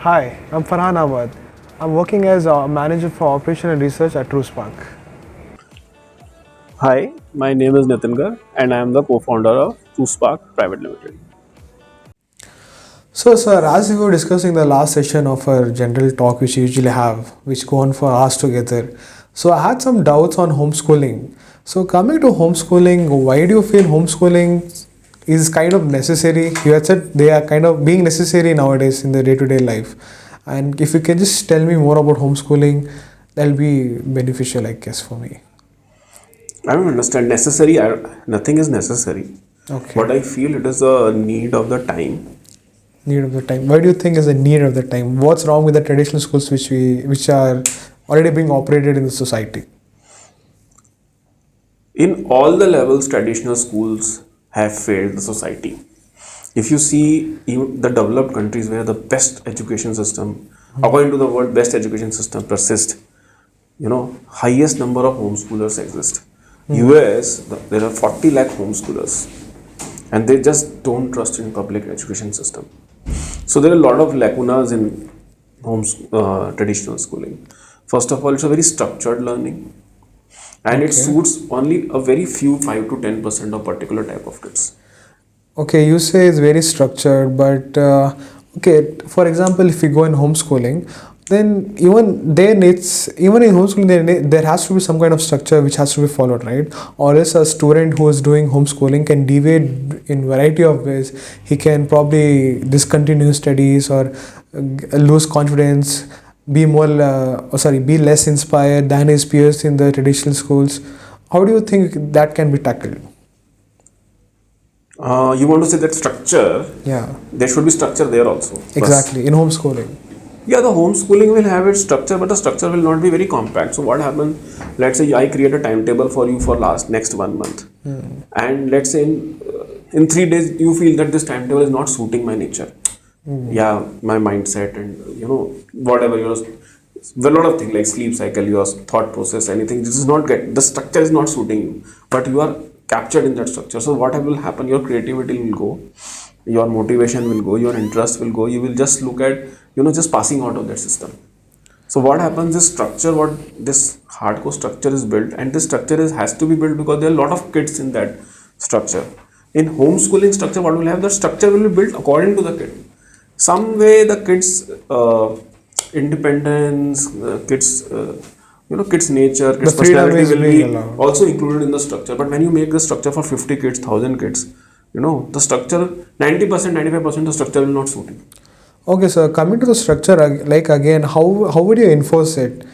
Hi, I'm Farhan Ahmad. I'm working as a manager for operation and research at TrueSpark. Hi, my name is Nitin Gar and I am the co-founder of TrueSpark Private Limited. So, sir, as we were discussing the last session of our general talk, which we usually have, which go on for hours together. So, I had some doubts on homeschooling. So, coming to homeschooling, why do you feel homeschooling is kind of necessary? You had said they are kind of being necessary nowadays in the day-to-day life. And if you can just tell me more about homeschooling, that'll be beneficial, I guess, for me. I don't understand necessary. Nothing is necessary, Okay. but I feel it is a need of the time. Need of the time. Why do you think is a need of the time? What's wrong with the traditional schools which are already being operated in the society? In all the levels, traditional schools have failed the society. If you see even the developed countries where the best education system, according to the world, best education system persists, highest number of homeschoolers exist. US, there are 40 lakh homeschoolers, and they just don't trust in public education system. So there are a lot of lacunas in traditional schooling. First of all, it's a very structured learning, and it Okay. suits only a very few 5 to 10% of particular type of kids. Okay, you say it's very structured, but okay, for example, if we go in homeschooling, then even in homeschooling there has to be some kind of structure which has to be followed, right? Or else a student who is doing homeschooling can deviate in variety of ways. He can probably discontinue studies or lose confidence, be less inspired than his peers in the traditional schools. How do you think that can be tackled? You want to say that structure, Yeah. there should be structure there also. Plus, Exactly, in homeschooling. yeah, the homeschooling will have its structure, but the structure will not be very compact. So what happens? Let's say I create a timetable for you for next 1 month, and let's say in 3 days you feel that this timetable is not suiting my nature, yeah, my mindset, and whatever a lot of things like sleep cycle, your thought process, anything. This is not get the structure is not suiting you, but you are captured in that structure. So what will happen? Your creativity will go, your motivation will go, your interest will go. You will just look at just passing out of that system. So what happens? This structure, what this hardcore structure is built, and this structure has to be built because there are a lot of kids in that structure. In homeschooling structure, what will have, the structure will be built according to the kid. Some way the kids independence, kids nature, The kids freedom personality is will being be allowed. also included in the structure. But when you make the structure for 50 kids, 1,000 kids, the structure 90%, 95% the structure will not suit you. Okay, so coming to the structure, like again, how would you enforce it?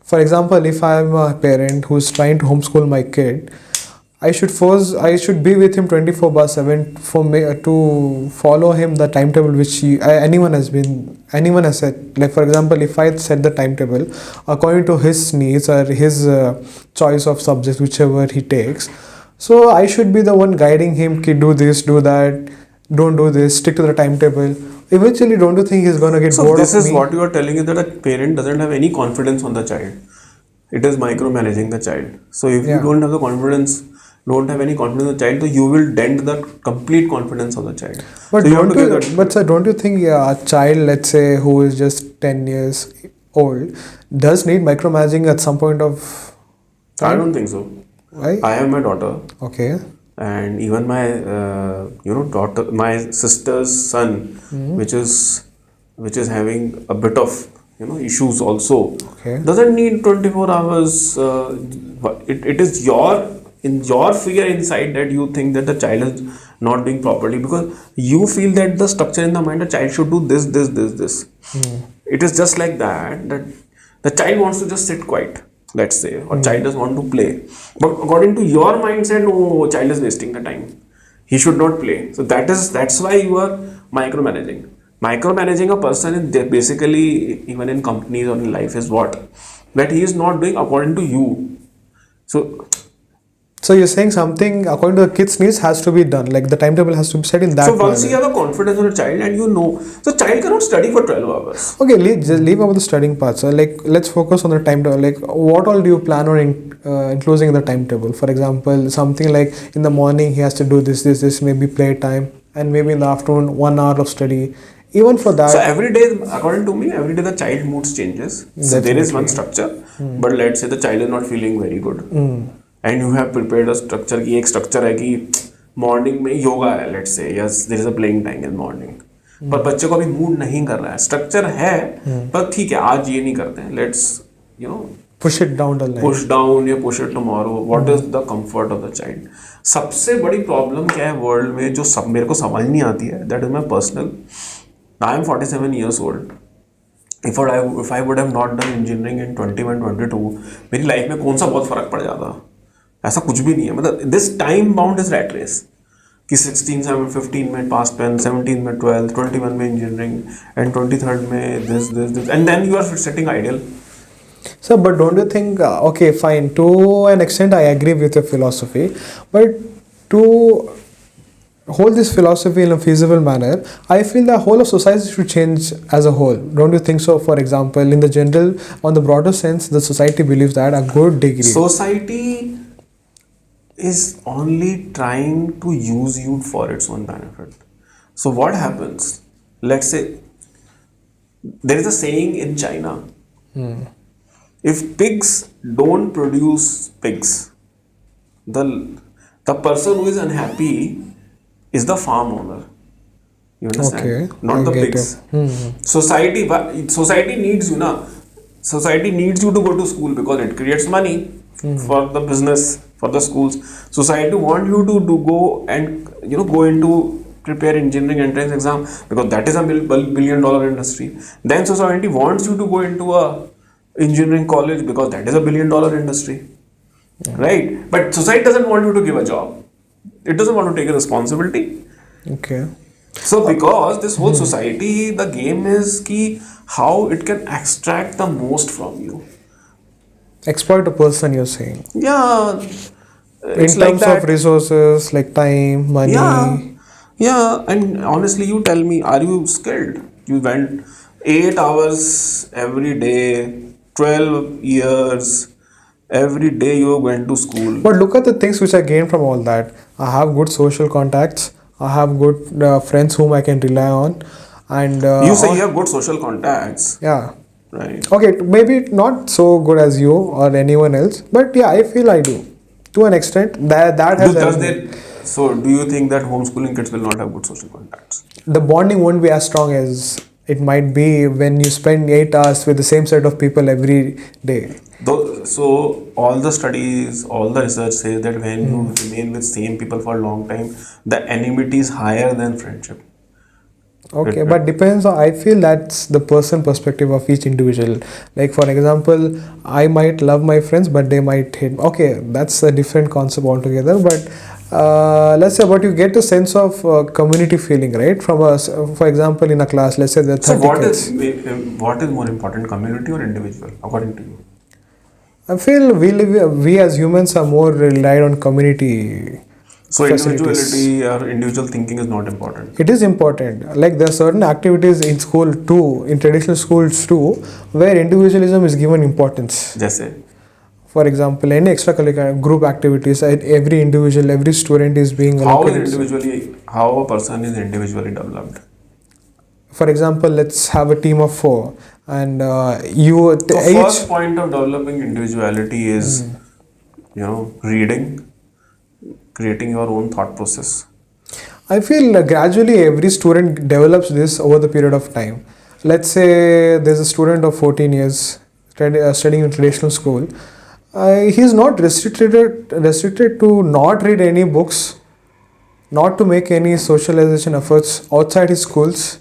For example, if I'm a parent who's trying to homeschool my kid, I should be with him 24/7 for me to follow him the timetable which anyone has set. Like for example, if I set the timetable according to his needs or his choice of subjects, whichever he takes, so I should be the one guiding him. Kid, do this, do that, don't do this, stick to the timetable. Eventually, don't you think he's gonna get So bored this of is me? what you are telling, is that a parent doesn't have any confidence on the child. It is micromanaging the child. So if you Yeah. don't have the confidence, don't have any confidence in the child, so you will dent the complete confidence of the child. So you have to give But that. sir, don't you think, yeah, a child, let's say, who is just 10 years old, does need micromanaging at some point of I time? don't think so. Why? I have my daughter, Okay. and even my daughter, my sister's son, which is having a bit of issues also, Okay. doesn't need 24 hours. It is your fear inside that you think that the child is not doing properly, because you feel that the structure in the mind, the child should do this. It is just like that the child wants to just sit quiet, let's say, or child does want to play, but according to your mindset, no, child is wasting the time, he should not play. So that's why you are micromanaging a person is basically, even in companies or in life, is what that he is not doing according to you. So So you're saying something according to the kid's needs has to be done, like the timetable has to be set in so that once you manner. have a confidence on a child, and the child cannot study for 12 hours. Okay, just leave out the studying part. So, like, let's focus on the timetable. Like, what all do you plan on including in the timetable? For example, something like in the morning he has to do this, maybe playtime, and maybe in the afternoon 1 hour of study. even for that. So every day, according to me, every day the child moods changes. So there is one structure, but let's say the child is not feeling very good, and you have prepared a structure. कि एक structure है कि morning में yoga है, let's say, yes, there is a playing time in morning. पर बच्चे को अभी मूड नहीं कर रहा है, स्ट्रक्चर है, पर ठीक है आज ये नहीं करते हैं, let's push it down the line. push down या push it tomorrow. What is the comfort of the child? सबसे बड़ी प्रॉब्लम क्या है वर्ल्ड में जो सब मेरे को समझ नहीं आती है, that is my personal. I am 47 years old. If I would have not done engineering in 21-22, मेरी लाइफ में कौन सा बहुत फर्क पड़ जाता? ऐसा कुछ भी नहीं है. मतलब this time bound is rat race कि 16, 15 में पास पेन, 17 में 12, 21 में इंजीनियरिंग एंड 23rd में this and then you are sitting idle. So, but don't you think, okay, fine, to an extent I agree with your philosophy, but to hold this philosophy in a feasible manner, I feel the whole of society should change as a whole. Don't you think so? For example, in the general, on the broader sense, the society believes that a good degree. Society is only trying to use you for its own benefit. So what happens? Let's say there is a saying in China. If pigs don't produce pigs, the person who is unhappy is the farm owner. You understand? Okay, Not I the get pigs. it. Society needs you, na. Society needs you to go to school because it creates money for the business, for the schools. Society want you to go and go into prepare engineering entrance exam because that is a billion dollar industry. Then society wants you to go into a engineering college because that is a billion dollar industry, right? But society doesn't want you to give a job. It doesn't want to take a responsibility. Okay. So because this whole society, the game is ki how it can extract the most from you. Exploit a person, you're saying. Yeah. In terms of resources like time, money. Yeah. And honestly, you tell me, are you skilled? You went 8 hours every day, 12 years, every day you went to school. But look at the things which I gained from all that. I have good social contacts. I have good friends whom I can rely on. And you say you have good social contacts. Yeah. Right. Okay, maybe not so good as you or anyone else, but yeah, I feel I do. To an extent, that has So do you think that homeschooling kids will not have good social contacts? The bonding won't be as strong as it might be when you spend 8 hours with the same set of people every day. So all the studies, all the research says that when you remain with same people for a long time, the enmity is higher than friendship. Okay, but depends on, I feel that's the person perspective of each individual. Like for example, I might love my friends, but they might hate. Okay, that's a different concept altogether. But let's say, but you get a sense of community feeling, right? From us, for example, in a class, let's say there are 30 kids. What is more important, community or individual, according to you? I feel we as humans are more relied on community. So individuality or individual thinking is not important. It is important. Like there are certain activities in school too, in traditional schools too, where individualism is given importance. Jaise? For example, any extracurricular group activities, every individual, every student is being allocated. How a person is individually developed? For example, let's have a team of 4, and The first point of developing individuality is, reading, creating your own thought process. I feel gradually every student develops this over the period of time. Let's say there's a student of 14 years studying in traditional school. He's not restricted to not read any books, not to make any socialization efforts outside his schools.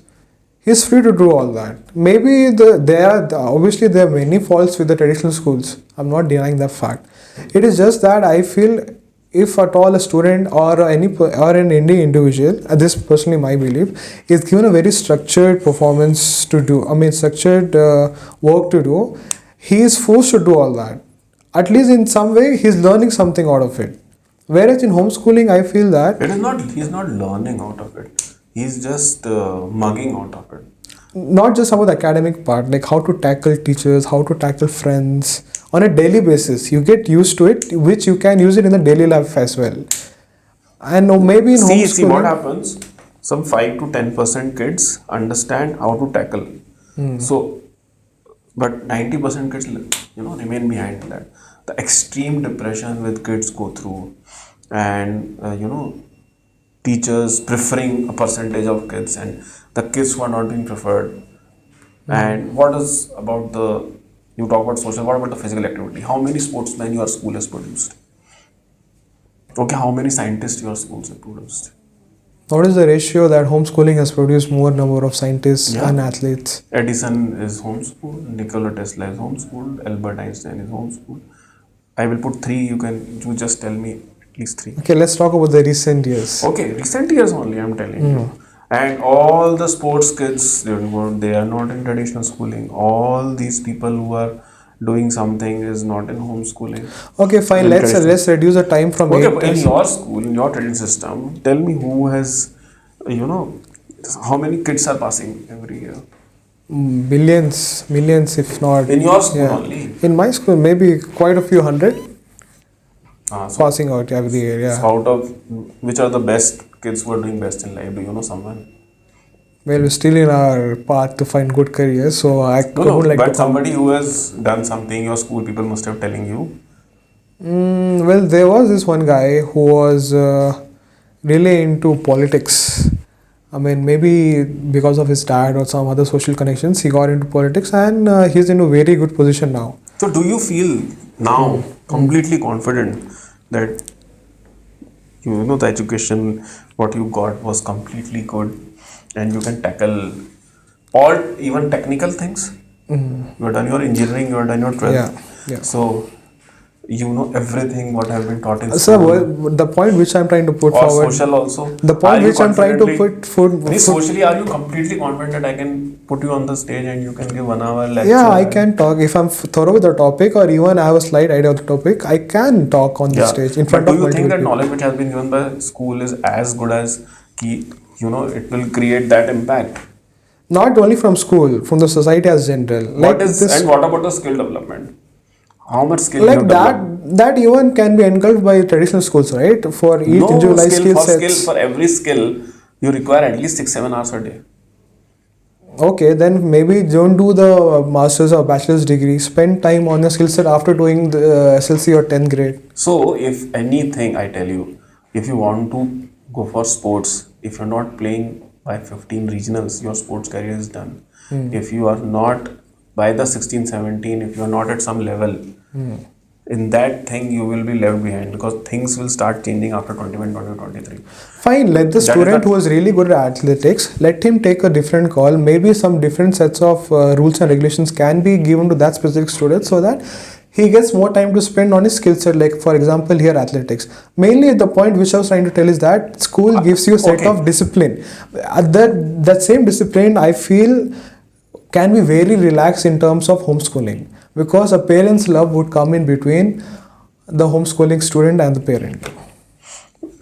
He's free to do all that. Maybe obviously there are many faults with the traditional schools. I'm not denying that fact. It is just that I feel if at all a student or an indie individual, this personally my belief, is given a very structured performance to do, structured work to do, he is forced to do all that. At least in some way, he's learning something out of it. Whereas in homeschooling, I feel that he's not learning out of it. He's just mugging out of it. Not just about the academic part, like how to tackle teachers, how to tackle friends on a daily basis. You get used to it, which you can use it in the daily life as well. And maybe in homeschooling. See what happens. some 5 to 10% kids understand how to tackle. So, but 90% kids, remain behind that. The extreme depression with kids go through, and teachers preferring a percentage of kids, and the kids who are not being preferred. And what is about the, you talk about social, what about the physical activity? How many sportsmen your school has produced? Okay, how many scientists your schools have produced? What is the ratio that homeschooling has produced more number of scientists Yeah. and athletes? Edison is homeschooled, Nikola Tesla is homeschooled, Albert Einstein is homeschooled. I will put three, you just tell me at least three. Okay, let's talk about the recent years. Okay, recent years only, I'm telling you. And all the sports kids, they are not in traditional schooling. All these people who are doing something is not in homeschooling. Okay, fine. In Let's traditional- reduce the time from Okay, 8 but in years. your school, in your trading system, tell me who has, how many kids are passing every year? Billions, millions, if not. In your school Yeah. only. In my school, maybe quite a few hundred So, passing out every year. Yeah. so out of which are the best kids who are doing best in life? Do you know someone? Well, we're still in our path to find good careers, so I No, would like but to somebody who has done something, your school people must have telling you. Well, there was this one guy who was really into politics. I mean, maybe because of his dad or some other social connections, he got into politics, and he's in a very good position now. So, do you feel now completely confident that the education what you got was completely good, and you can tackle all even technical things? You have done your engineering, you have done your 12th. Yeah, yeah. So, you know everything what have been taught in Sir, school. the point which I'm trying to put Or forward. social also. The point Are you which I'm trying to confidently- Socially, are you completely confident that I can put you on the stage and you can give 1 hour lecture? Yeah, I can talk if I'm thorough with the topic, or even I have a slight idea of the topic. I can talk on the stage in front but of do you think multiple that people. knowledge which has been given by school is as good as it will create that impact? Not only from school, from the society as general. What about the skill development? How much skill you Like have that, developed? that even can be engulfed by traditional schools, right? For each No individualized skill for sets. for every skill you require at least 6-7 hours a day. Okay, then maybe don't do the master's or bachelor's degree. Spend time on your skill set after doing the SLC or 10th grade. So, if anything, I tell you, if you want to go for sports, if you're not playing by 15 regionals, your sports career is done. If you are not by the 16, 17, if you are not at some level, in that thing you will be left behind, because things will start changing after 21, 23. Fine, let the student who is really good at athletics, let him take a different call. Maybe some different sets of rules and regulations can be given to that specific student, so that he gets more time to spend on his skill set. Like for example here, athletics. Mainly the point which I was trying to tell is that school gives you a set of discipline. That same discipline I feel can be very relaxed in terms of homeschooling, because a parent's love would come in between the homeschooling student and the parent.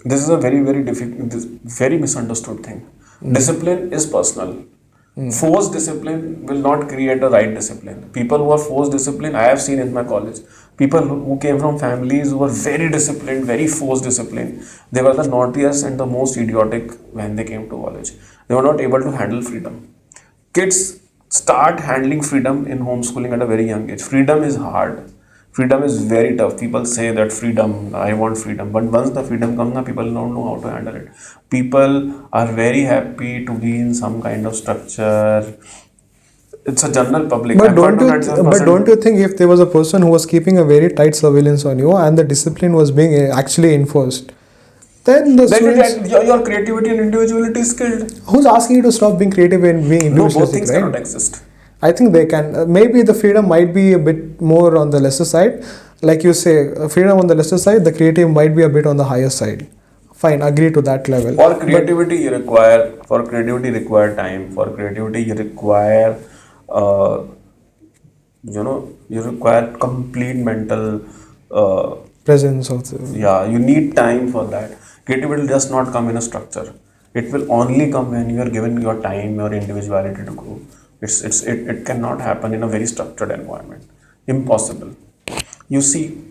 This is a very, very difficult, very misunderstood thing. Discipline is personal. Forced discipline will not create a right discipline. People who are forced discipline, I have seen in my college, people who came from families who were very disciplined, very forced discipline, they were the naughtiest and the most idiotic when they came to college. They were not able to handle freedom. Kids start handling freedom in homeschooling at a very young age. Freedom is hard. Freedom is very tough. People say that freedom, I want freedom. But once the freedom comes, people don't know how to handle it. People are very happy to be in some kind of structure. It's a general public. But don't you think if there was a person who was keeping a very tight surveillance on you and the discipline was being actually enforced, then the students... your creativity and individuality is killed. Who's asking you to stop being creative and being No, individualistic, both things right? cannot exist. I think they can. Maybe the freedom might be a bit more on the lesser side. Like you say, freedom on the lesser side, the creative might be a bit on the higher side. Fine, agree to that level. For creativity, you require time. For creativity, you require, you require complete mental Presence of the... Yeah, you need time for that. Creativity does not come in a structure. It will only come when you are given your time, your individuality to grow. It cannot happen in a very structured environment. Impossible. You see,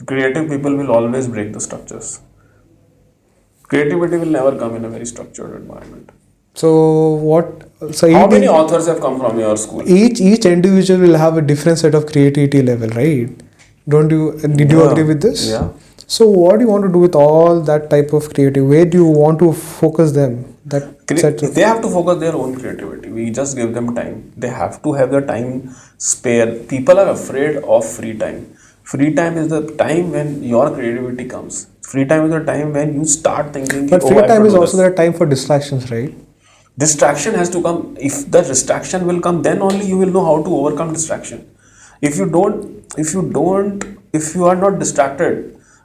creative people will always break the structures. Creativity will never come in a very structured environment. So what? So How many authors have come from your school? each individual will have a different set of creativity level, right? Don't you? Did you agree with this? Yeah. So what do you want to do with all that type of creativity? Where do you want to focus them? That set of, They have to focus their own creativity. We just give them time. They have to have the time spare. People are afraid of free time. Free time is the time when your creativity comes. Free time is the time when you start thinking, but oh, free I have time to is do also this. the time for distractions, right? Distraction has to come. If the distraction will come, then only you will know how to overcome distraction. If you are not distracted,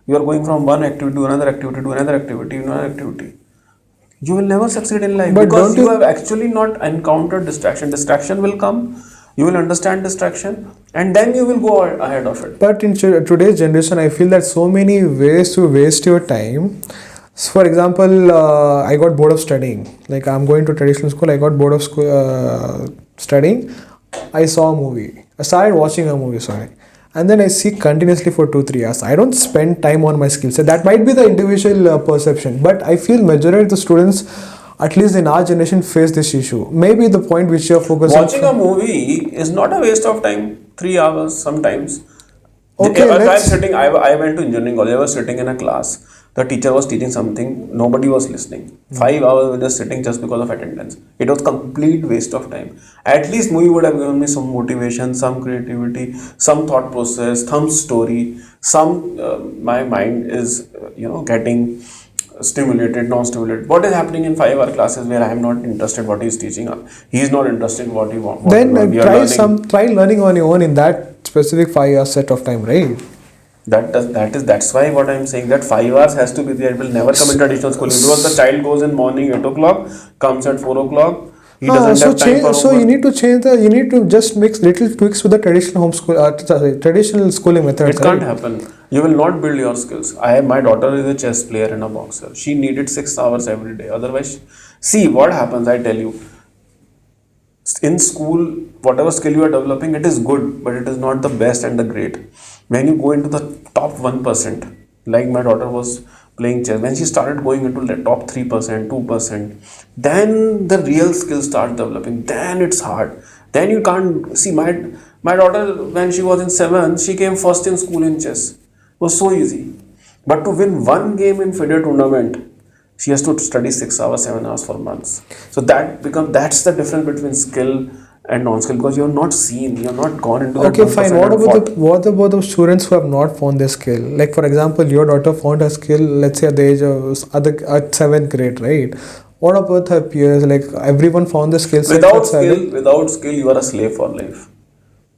you are going from one activity to another activity to another activity to another activity, you will never succeed in life, But because don't you you? have actually not encountered distraction. Distraction will come, you will understand distraction, and then you will go ahead of it. But in today's generation, I feel that so many ways to waste your time. So for example, I got bored of studying. Like I'm going to traditional school, I got bored of school, studying. I saw a movie. I started watching a movie. Sorry, and then I see continuously for 2 3 hours. I don't spend time on my skill set. That might be the individual perception, but I feel majority of the students, at least in our generation, face this issue. Maybe the point which you're focusing. Watching a movie is not a waste of time. 3 hours sometimes. Okay, If I'm let's. sitting, I went to engineering college. I was sitting in a class. The teacher was teaching something. Nobody was listening. 5 hours were just sitting just because of attendance. It was complete waste of time. At least movie would have given me some motivation, some creativity, some thought process, some story. Some my mind is getting stimulated, non-stimulated. What is happening in 5 hour classes where I am not interested what he is teaching? He is not interested in what he want. Then We are learning. try learning on your own in that specific 5 hour set of time, right? That's why what I'm saying, that 5 hours has to be there. It will never come in traditional schooling, because the child goes in morning 8 o'clock, comes at 4 o'clock. He doesn't So have time for change. So you homework. need to change the. You need to just mix little tweaks with the traditional homeschool, traditional schooling methods, It can't right? happen. You will not build your skills. My daughter is a chess player and a boxer. She needed 6 hours every day. Otherwise, see what happens. I tell you, in school, whatever skill you are developing, it is good, but it is not the best and the great. When you go into the top 1%, like my daughter was playing chess, when she started going into the top 3%, 2%, then the real skills start developing. Then it's hard. Then you can't see my daughter, when she was in 7th, she came first in school in chess. It was so easy. But to win one game in FIDE tournament, she has to study 6 hours, 7 hours for months. So that's the difference between skill and non-skill, because you're not seen, you're not gone into that Okay, 1% fine. and fought. What about the students who have not found their skill? Like for example, your daughter found her skill. Let's say at the age of at 7th grade, right? What about her peers? Like everyone found the skill set at 7. Without skill, you are a slave for life.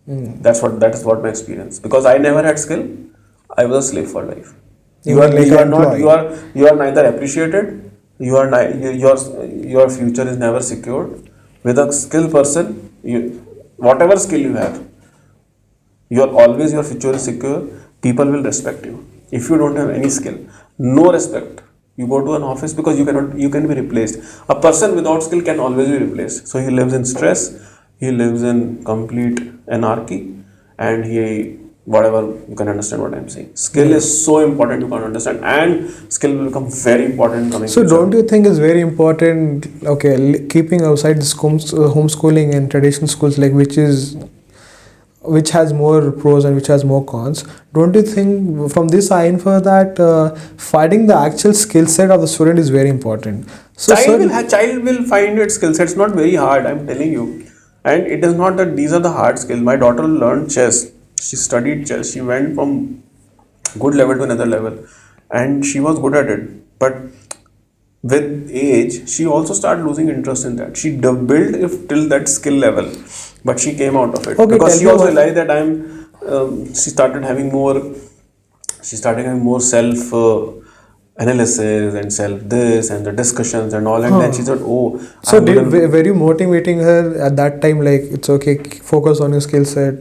That is what my experience. Because I never had skill, I was a slave for life. You mean like You an are not employee? you are neither appreciated. Your future is never secured. With a skilled person, whatever skill you have, your future is secure. People will respect you. If you don't have any skill, no respect. You go to an office, because you can be replaced. A person without skill can always be replaced. So he lives in stress, he lives in complete anarchy, and whatever, you can understand what I'm saying. Skill is so important, you can understand, and skill will become very important in coming So future. don't you think it's very important? Okay, keeping outside the homeschooling and traditional schools, like which has more pros and which has more cons. Don't you think from this I infer that finding the actual skill set of the student is very important? So Child will find its skill set. It's not very hard, I'm telling you. And it is not that these are the hard skills. My daughter learned chess. She studied chess. She went from good level to another level, and she was good at it. But with age, she also started losing interest in that. She built if till that skill level, but she came out of it, okay, because tell she me also one. realized that she started having more. She started having more self analysis and self this and the discussions and all, and then she said, "Oh, So I'm good." were you motivating her at that time? Like it's okay, focus on your skill set.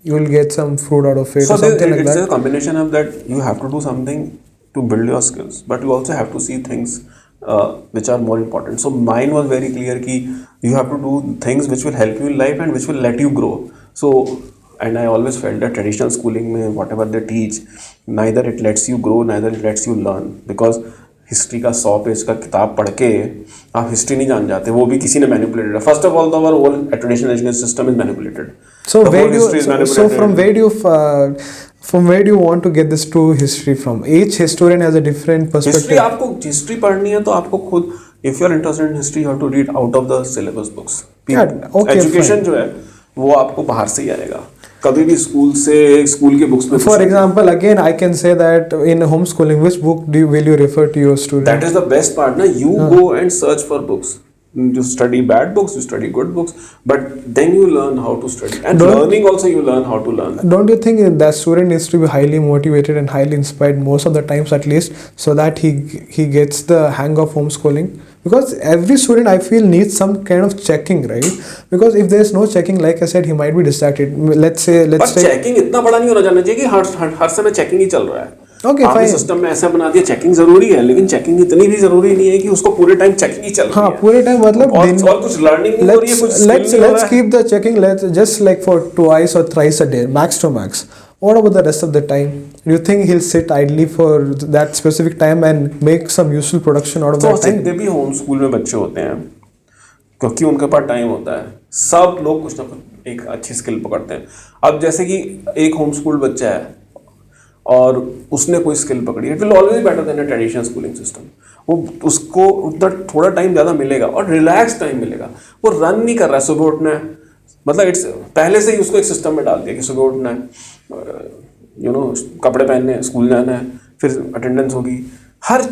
You will get some fruit out of it, So or something like it's a that. combination of that. You have to do something to build your skills, but you also have to see things which are more important. So mine was very clear ki you have to do things which will help you in life and which will let you grow. So, and I always felt that traditional schooling, whatever they teach, neither it lets you grow, neither it lets you learn, because history का 100 page का किताब पढ़ के आप history नहीं जान जाते, वो भी किसी ने मैनिपुलेटेड है. First of all the whole traditional education system is manipulated. So The where whole do you, history is so, manipulated. so from where do you want to get this true history from? Each historian has a different perspective. History, आपको history पढ़नी है तो आपको खुद, if you are interested in history, you have to read out of the syllabus books. Education जो है वो आपको बाहर से ही आएगा, कभी भी स्कूल से, स्कूल के बुक्स में. For example, again, I can say that in homeschooling, which book will you refer to your student? That is the best part, na? You go and search for books. You study bad books, you study good books, but then you learn how to study. And learning also, you learn how to learn. Don't you think that student needs to be highly motivated and highly inspired most of the times at least, so that he gets the hang of homeschooling? Because every student, I feel, needs some kind of checking, right? Because if there is no checking, like I said, he might be distracted. Let's say checking इतना बड़ा नहीं होना चाहिए कि हर समय checking ही चल रहा है. Okay, आपने सिस्टम में ऐसा बना दिया चेकिंग जरूरी है, लेकिन चेकिंग इतनी भी जरूरी नहीं है कि उसको पूरे टाइम चेकिंग ही चल रही है. हाँ, पूरे टाइम मतलब और कुछ लर्निंग नहीं हो रही है, कुछ स्किल नहीं हो रहा है. Let's keep the checking. Let's just like for twice or thrice a day, max to max. What about the rest of the time? Do you think he'll sit idly for that specific time and make some useful production out of that time? जितने भी home school में बच्चे होते हैं, क्योंकि उनके पास time होता है, सब लोग कुछ ना कुछ एक अच्छी स्किल पकड़ते हैं. अब जैसे कि एक होम स्कूल बच्चा है और उसने कोई स्किल पकड़ी, it will always better than a traditional schooling system. वो उसको उतना थोड़ा टाइम ज़्यादा मिलेगा और रिलैक्स टाइम मिलेगा. वो रन नहीं कर रहा है, सुबह उठना है, मतलब इट्स पहले से ही उसको एक सिस्टम में डाल दिया कि सुबह उठना है, कपड़े पहनने हैं, स्कूल जाना है, फिर अटेंडेंस होगी, हर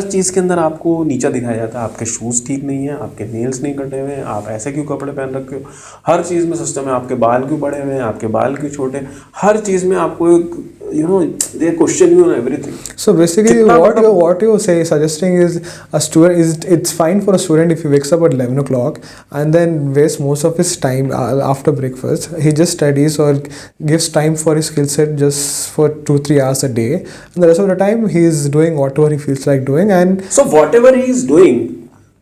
चीज़ के अंदर आपको नीचा दिखाया जाता है. आपके शूज़ ठीक नहीं है, आपके नेल्स नहीं कटे हुए हैं, आप ऐसे क्यों कपड़े पहन रखे हो, हर चीज़ में सिस्टम है. आपके बाल क्यों बड़े हुए हैं, आपके बाल क्यों छोटे, हर चीज़ में आपको they question you on everything. So basically, what you suggesting is it's fine for a student if he wakes up at 11 o'clock and then wastes most of his time after breakfast. He just studies or gives time for his skill set just for 2-3 hours a day, and the rest of the time he is doing whatever he feels like doing. And so whatever he is doing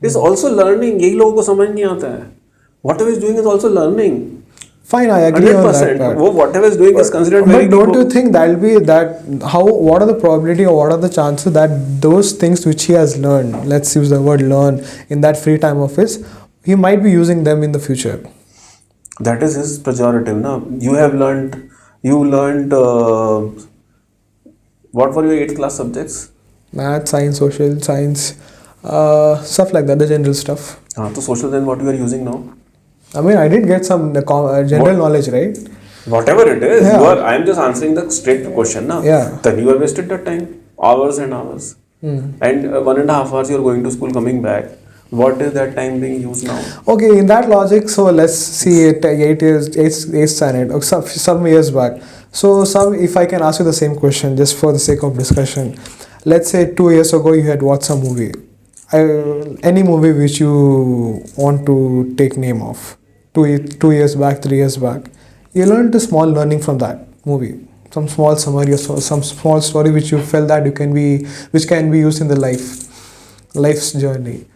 is also learning. यही लोगों को समझ नहीं आता है. Whatever he is doing is also learning. Fine, I agree 100%. on that part. Whatever is doing is considered very good. But don't you think what are the probability or what are the chances that those things which he has learned, let's use the word learn, in that free time of his, he might be using them in the future? That is his pejorative, na? You learned what were your 8th class subjects? Math, science, social science, stuff like that, the general stuff. So social, then what you are using now? I mean, I did get some general knowledge, right? Whatever it is, I am just answering the straight question, na? Yeah. Then you have wasted that time, hours and hours. And 1.5 hours you are going to school, coming back. What is that time being used now? Okay, in that logic, so let's see it 8th standard, or some years back. So if I can ask you the same question, just for the sake of discussion. Let's say 2 years ago you had watched some movie. Any movie which you want to take name of. 2 years back, 3 years back, you learned a small learning from that movie, some small summary or some small story which you felt that which can be used in the life's journey.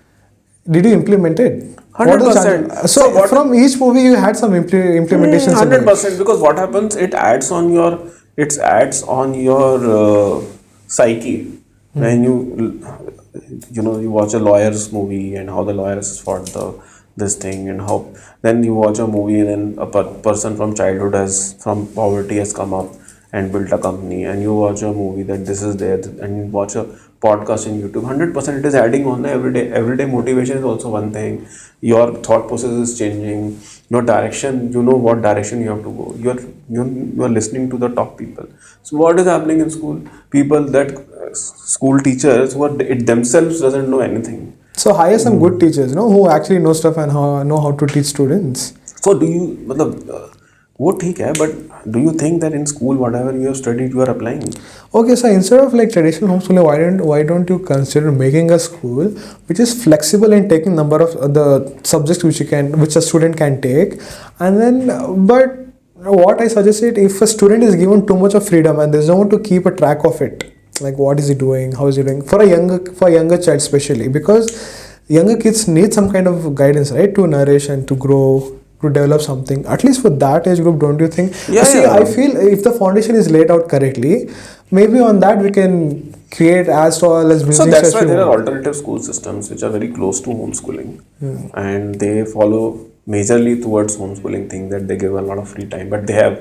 Did you implement it? 100%. So from each movie you had some implementations. 100%, because what happens, it adds on your psyche. When you watch a lawyer's movie and how the lawyers fought this thing, and how then you watch a movie and then a person from childhood from poverty has come up and built a company, and you watch a movie that this is there, and you watch a podcast in YouTube. 100% it is adding on everyday motivation is also one thing. Your thought process is changing, your direction, you know what direction you have to go. You are listening to the top people. So what is happening in school? People that school teachers who are it themselves doesn't know anything. So hire some good teachers, who actually know stuff and know how to teach students. So do you वो ठीक है, but do you think that in school whatever you have studied you are applying? Okay, so instead of like traditional homeschooling, why don't you consider making a school which is flexible in taking number of the subjects which a student can take, and then but what I suggest is, if a student is given too much of freedom and there's no one to keep a track of it, like what is he doing, how is he doing, for a younger child especially, because younger kids need some kind of guidance, right, to nourish and to grow to develop something. At least for that age group, don't you think? Yeah, See, yeah. I feel if the foundation is laid out correctly, maybe on that we can create as tall as So buildings that's as why we there are want. alternative school systems which are very close to homeschooling, and they follow majorly towards homeschooling thing, that they give a lot of free time, but they have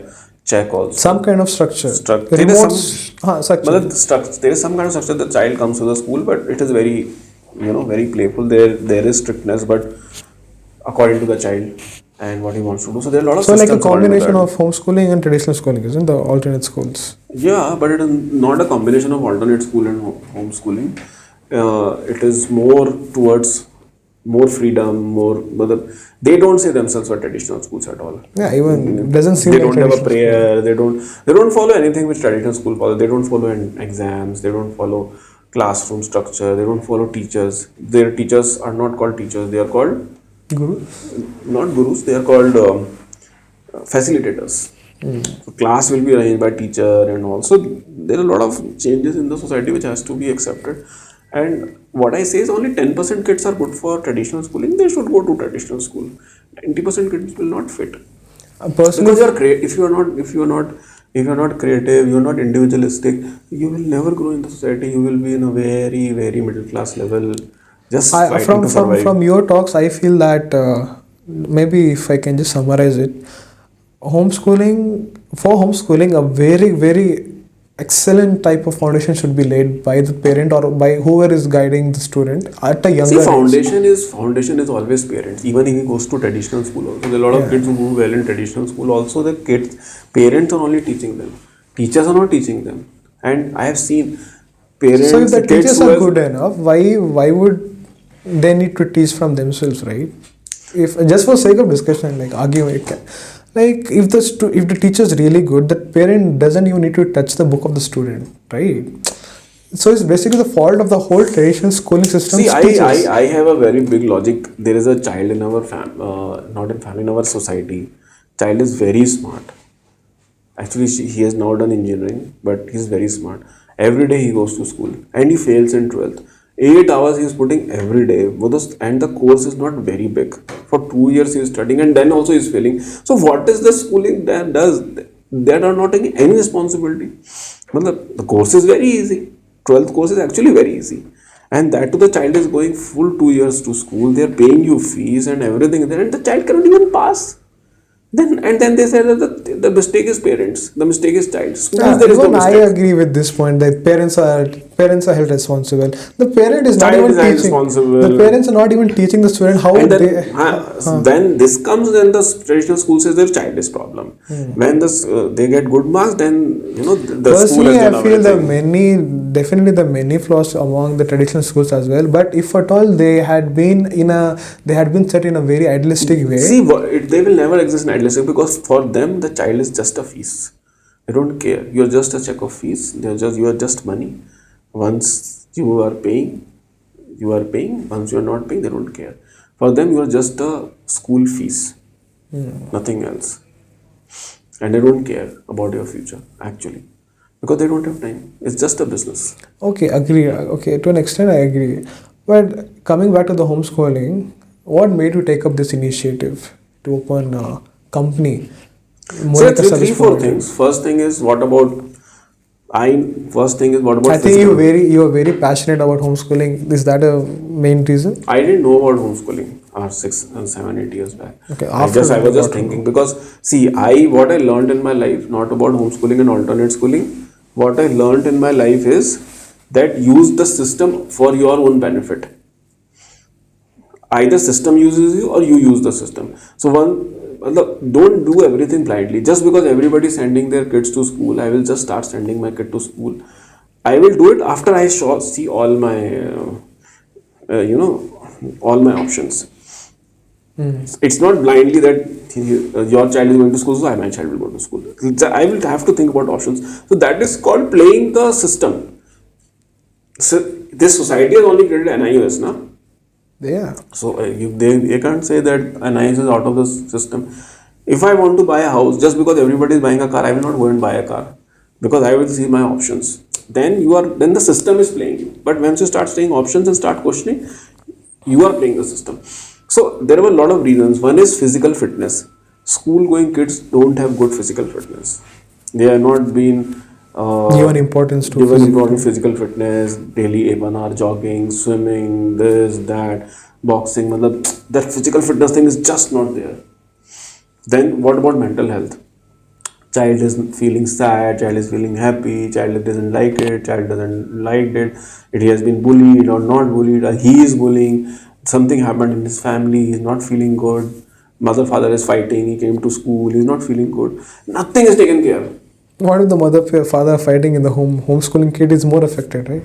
check also. Some kind of structure. There is Remote some, structure. there is some kind of structure. The child comes to the school, but it is very, very playful. There is strictness, but according to the child and what he wants to do. So there are a lot of So like a systems according to combination that. of homeschooling and traditional schooling, isn't the alternate schools? Yeah, but it is not a combination of alternate school and homeschooling. It is more towards more freedom, more. They don't say themselves are traditional schools at all. Yeah, even doesn't seem They like don't have a traditional school. prayer. They don't follow anything which traditional school follow. They don't follow exams. They don't follow classroom structure. They don't follow teachers. Their teachers are not called teachers. They are called Guru. not gurus. They are called facilitators. So class will be arranged by teacher, and also there are a lot of changes in the society which has to be accepted. And what I say is only 10% kids are good for traditional schooling. They should go to traditional school. 90% kids will not fit. Personally, Because if you're not creative, you're not individualistic, you will never grow in the society. You will be in a very, very middle class level, just fighting from to survive. your talks, I feel that maybe if I can just summarize it, homeschooling, a very very excellent type of foundation should be laid by the parent or by whoever is guiding the student at a younger See, age. foundation is always parents. Even if he goes to traditional school, also there are a lot of Yeah. kids who do well in traditional school. Also, the parents are only teaching them. Teachers are not teaching them. And I have seen parents, So if the kids teachers who are have, good enough, why would they need to teach from themselves, right? If just for sake of discussion, like argument, like if the teacher is really good, the parent doesn't even need to touch the book of the student, right? So it's basically the fault of the whole traditional schooling system. see, I have a very big logic. There is a child in our not in family, in our society. Child is very smart. Actually, he has now done engineering, but he's very smart. Every day he goes to school and he fails in 12th. 8 hours he is putting every day. And the course is not very big. For 2 years he is studying, and then also he is failing. So what is the schooling that does? That are not taking any responsibility. The course is very easy. 12th course is actually very easy. And that to the child is going full 2 years to school. They are paying you fees and everything there, and the child cannot even pass. Then they said that the mistake is parents, the mistake is child. Schools, there is no Even I mistake. agree with this point that parents are held responsible. The parent is not Child even is held teaching. responsible. The parents are not even teaching the student how And they. then this comes, then the traditional school says their child is problem. When they get good marks, then the school Personally, has I done feel everything. definitely the many flaws among the traditional schools as well. But if at all they had been set in a very idealistic way. See, they will never exist in idealistic, because for them the child is just a fees. They don't care. You're just a check of fees. You are just money. Once you are paying, you are paying. Once you are not paying, they don't care. For them, you are just a school fees, nothing else, and they don't care about your future actually, because they don't have time. It's just a business. Okay, agree. Okay, to an extent, I agree. But coming back to the homeschooling, what made you take up this initiative to open a company? So Monica three, service four provider. things. First thing is what about First thing is what about I think physical? you are very passionate about homeschooling. Is that a main reason? I didn't know about homeschooling 6 and 7 8 years back. Okay, I after was you just got to thinking, know. because see, what I learned in my life, not about homeschooling and alternate schooling. What I learned in my life is that use the system for your own benefit. Either system uses you or you use the system. So don't do everything blindly. Just because everybody is sending their kids to school, I will just start sending my kid to school. I will do it after I see all my all my options. It's not blindly that your child is going to school, so my child will go to school. I will have to think about options. So that is called playing the system. So this society has only created NIOS, now. Yeah. So they can't say that NIS is out of the system. If I want to buy a house, just because everybody is buying a car, I will not go and buy a car, because I will see my options. Then the system is playing you. But once you start seeing options and start questioning, you are playing the system. So there are a lot of reasons. One is physical fitness. school going kids don't have good physical fitness. They are not being Given importance to given physical. important physical fitness, daily 1 hour jogging, swimming, this, that, boxing. Matlab, that physical fitness thing is just not there. Then what about mental health? Child is feeling sad, child is feeling happy, child doesn't like it, child doesn't like it, he has been bullied or not bullied, or he is bullying, something happened in his family, he's not feeling good, mother father is fighting, he came to school, he's not feeling good, nothing is taken care of. What if the father fighting in the home? Homeschooling kid is more affected, right?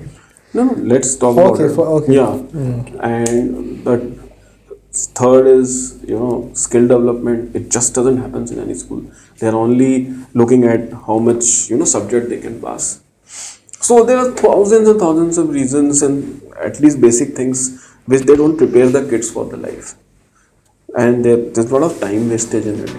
No, no, let's talk Okay, about it. okay. Yeah. And the third is, skill development. It just doesn't happen in any school. They're only looking at how much, subject they can pass. So there are thousands and thousands of reasons and at least basic things which they don't prepare the kids for the life. And there's a lot of time wastage in it.